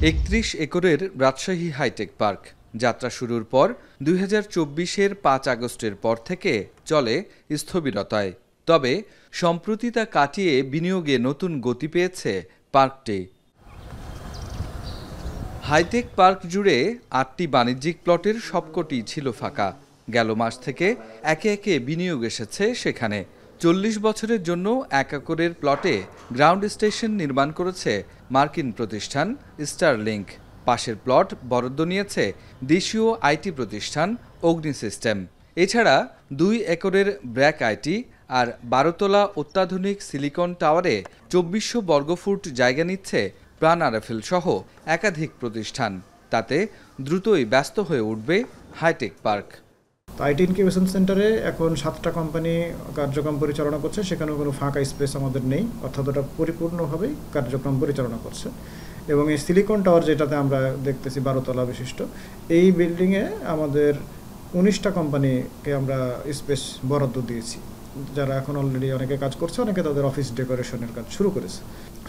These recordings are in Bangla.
৩১ একরের রাজশাহী হাইটেক পার্ক যাত্রা শুরুর পর ২০২৪-এর ৫ আগস্টের পর থেকে চলে স্থবিরতায়। তবে সম্প্রতি তা কাটিয়ে বিনিয়োগে নতুন গতি পেয়েছে পার্কটি। হাইটেক পার্ক জুড়ে ৮টি বাণিজ্যিক প্লটের সবকটি ছিল ফাঁকা। গেল মাস থেকে একে একে বিনিয়োগ এসেছে সেখানে। ৪০ বছরের জন্য ১ একরের প্লটে গ্রাউন্ড স্টেশন নির্মাণ করেছে মার্কিন প্রতিষ্ঠান স্টারলিংক। পাশের প্লট বরাদ্দ নিয়েছে দেশীয় আইটি প্রতিষ্ঠান অগ্নি সিস্টেম। এছাড়া ২ একরের ব্র্যাক আইটি আর ১২তলা অত্যাধুনিক সিলিকন টাওয়ারে ২৪০০ বর্গফুট জায়গা নিচ্ছে প্রাণ আরএফএল সহ একাধিক প্রতিষ্ঠান। তাতে দ্রুতই ব্যস্ত হয়ে উঠবে হাইটেক পার্ক। আইটি ইনকিউবেশন সেন্টারে এখন 7টা কোম্পানি কার্যক্রম পরিচালনা করছে। সেখানেও কোনো ফাঁকা স্পেস আমাদের নেই, অর্থাৎ ওটা পরিপূর্ণভাবেই কার্যক্রম পরিচালনা করছে। এবং এই সিলিকন টাওয়ার যেটাতে আমরা দেখতেছি 12তলা বিশিষ্ট, এই বিল্ডিংয়ে আমাদের 19টা কোম্পানিকে আমরা স্পেস বরাদ্দ দিয়েছি, যারা এখন অলরেডি অনেকে কাজ করছে, অনেকে তাদের অফিস ডেকোরেশনের কাজ শুরু করেছে।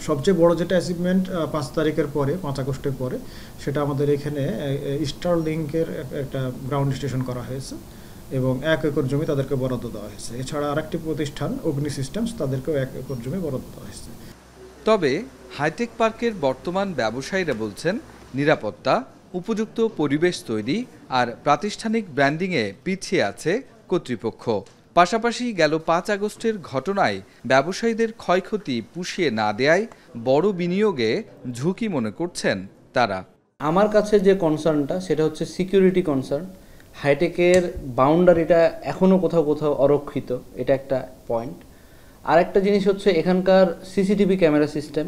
সবচেয়ে বড় যেটা অ্যাচিভমেন্ট ৫ তারিখের পরে, ৫ আগস্টের পরে, সেটা আমাদের এখানে স্টারলিংকের একটা গ্রাউন্ড স্টেশন করা হয়েছে এবং ১ একর জমি তাদেরকে বরাদ্দ দেওয়া হয়েছে। এছাড়া আরেকটি প্রতিষ্ঠান অগ্নি সিস্টেমস, তাদেরকেও ১ একর জমি বরাদ্দ দেওয়া হয়েছে। তবে হাইটেক পার্কের বর্তমান ব্যবসায়ীরা বলছেন, নিরাপত্তা, উপযুক্ত পরিবেশ তৈরি আর প্রাতিষ্ঠানিক ব্র্যান্ডিংয়ে পিছিয়ে আছে কর্তৃপক্ষ। পাশাপাশি গেল ৫ আগস্টের ঘটনায় ব্যবসায়ীদের ক্ষয়ক্ষতি পুষিয়ে না দেয়ায় বড় বিনিয়োগে ঝুঁকি মনে করছেন তারা। আমার কাছে যে কনসার্নটা সেটা হচ্ছে সিকিউরিটি কনসার্ন। হাইটেকের বাউন্ডারিটা এখনও কোথাও কোথাও অরক্ষিত, এটা একটা পয়েন্ট। আর একটা জিনিস হচ্ছে এখানকার সিসিটিভি ক্যামেরা সিস্টেম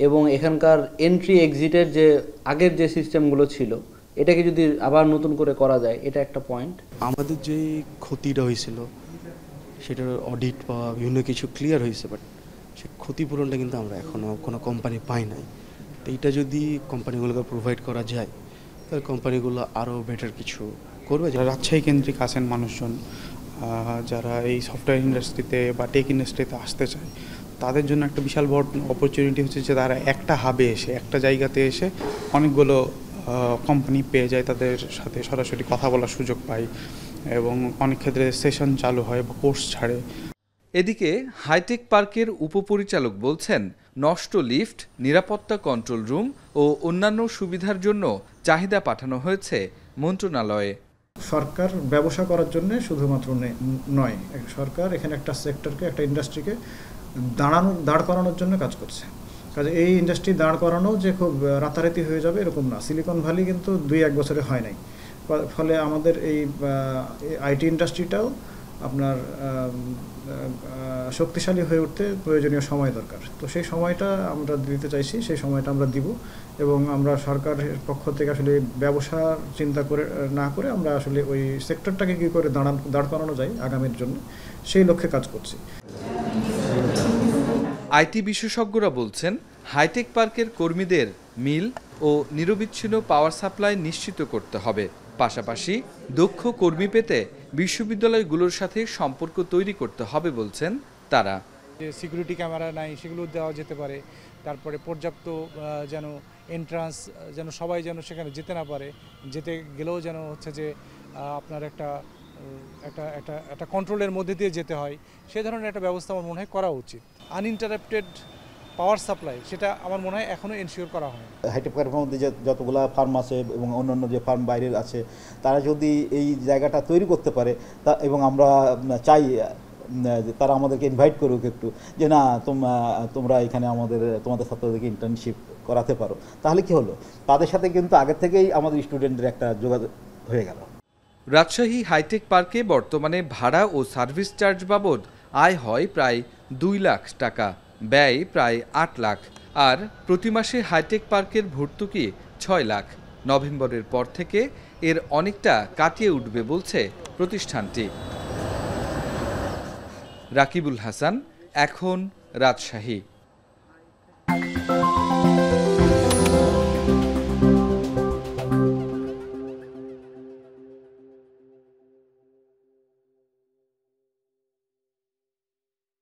এবং এখানকার এন্ট্রি এক্সিটের যে আগের যে সিস্টেমগুলো ছিল, এটাকে যদি আবার নতুন করে করা যায়, এটা একটা পয়েন্ট। আমাদের যে ক্ষতিটা হয়েছিল সেটার অডিট বা বিভিন্ন কিছু ক্লিয়ার হয়েছে, বাট সে ক্ষতিপূরণটা কিন্তু আমরা এখনও কোনো কোম্পানি পাই নাই। তো এইটা যদি কোম্পানিগুলোকে প্রোভাইড করা যায়, তাহলে কোম্পানিগুলো আরও বেটার কিছু করবে। যারা রাজশাহী কেন্দ্রিক আছেন মানুষজন, যারা এই সফটওয়্যার ইন্ডাস্ট্রিতে বা টেক ইন্ডাস্ট্রিতে আসতে চায়, তাদের জন্য একটা বিশাল বড় অপরচুনিটি হচ্ছে যে তারা একটা হাবে এসে, একটা জায়গাতে এসে অনেকগুলো কোম্পানি পেয়ে যায়, তাদের সাথে সরাসরি কথা বলার সুযোগ পায় এবং অনেক ক্ষেত্রে সেশন চালু হয় বা কোর্স ছাড়ে। এদিকে হাইটেক পার্কের উপপরিচালক বলছেন, নষ্ট লিফট, নিরাপত্তা কন্ট্রোল রুম ও অন্যান্য সুবিধার জন্য চাহিদা পাঠানো হয়েছে মন্ত্রণালয়ে। সরকার ব্যবসা করার জন্য শুধুমাত্র নয়, সরকার এখানে একটা সেক্টরকে, একটা ইন্ডাস্ট্রিকে দাঁড় করানোর জন্য কাজ করছে। কাজে এই ইন্ডাস্ট্রি দাঁড় করানো যে খুব রাতারাতি হয়ে যাবে এরকম না। সিলিকন ভ্যালি কিন্তু ২-১ বছরে হয় নাই। ফলে আমাদের এই আইটি ইন্ডাস্ট্রিটাও আপনার শক্তিশালী হয়ে উঠতে প্রয়োজনীয় সময় দরকার। তো সেই সময়টা আমরা দিতে চাইছি, সেই সময়টা আমরা দিব এবং আমরা সরকারের পক্ষ থেকে আসলে ব্যবসা চিন্তা করে না করে আমরা আসলে ওই সেক্টরটাকে কী করে দাঁড় করানো যায় আগামীর জন্য, সেই লক্ষ্যে কাজ করছি। আইটি বিশেষজ্ঞরা বলছেন, হাইটেক পার্কের কর্মীদের মিল ও নিরবিচ্ছিন্ন পাওয়ার সাপ্লাই নিশ্চিত করতে হবে। পাশাপাশি দক্ষ কর্মী পেতে বিশ্ববিদ্যালয়গুলোর সাথে সম্পর্ক তৈরি করতে হবে বলছেন তারা। যে সিকিউরিটি ক্যামেরা নাই সেগুলো দেওয়া যেতে পারে, তারপরে পর্যাপ্ত যেন এন্ট্রান্স, যেন সবাই যেন সেখানে যেতে না পারে, যেতে গেলেও যেন হচ্ছে যে আপনার একটা কন্ট্রোলের মধ্যে দিয়ে যেতে হয়, সে ধরনের একটা ব্যবস্থা আমার মনে হয় করা উচিত। আনইন্টারাপ্টেড পাওয়ার সাপ্লাই, সেটা আমার মনে হয় এখনও এনশিওর করা হয়। হাইটেক পার্কের মধ্যে যতগুলো ফার্ম আছে এবং অন্যান্য যে ফার্ম বাইরের আছে, তারা যদি এই জায়গাটা তৈরি করতে পারে এবং আমরা চাই তারা আমাদেরকে ইনভাইট করুক একটু, যে না তোমরা এখানে তোমাদের ছাত্রদেরকে ইন্টার্নশিপ করাতে পারো, তাহলে কি হলো, তাদের সাথে কিন্তু আগে থেকেই আমাদের স্টুডেন্টদের একটা যোগাযোগ হয়ে গেল। রাজশাহী হাইটেক পার্কে বর্তমানে ভাড়া ও সার্ভিস চার্জ বাবদ আয় হয় প্রায় ২ লাখ টাকা, ব্যয় প্রায় ৮ লাখ, আর প্রতি মাসে হাইটেক পার্কের ভর্তুকি ৬ লাখ। নভেম্বরের পর থেকে এর অনেকটা কাটিয়ে উঠবে বলছে প্রতিষ্ঠানটি। রাকিবুল হাসান, এখন, রাজশাহী।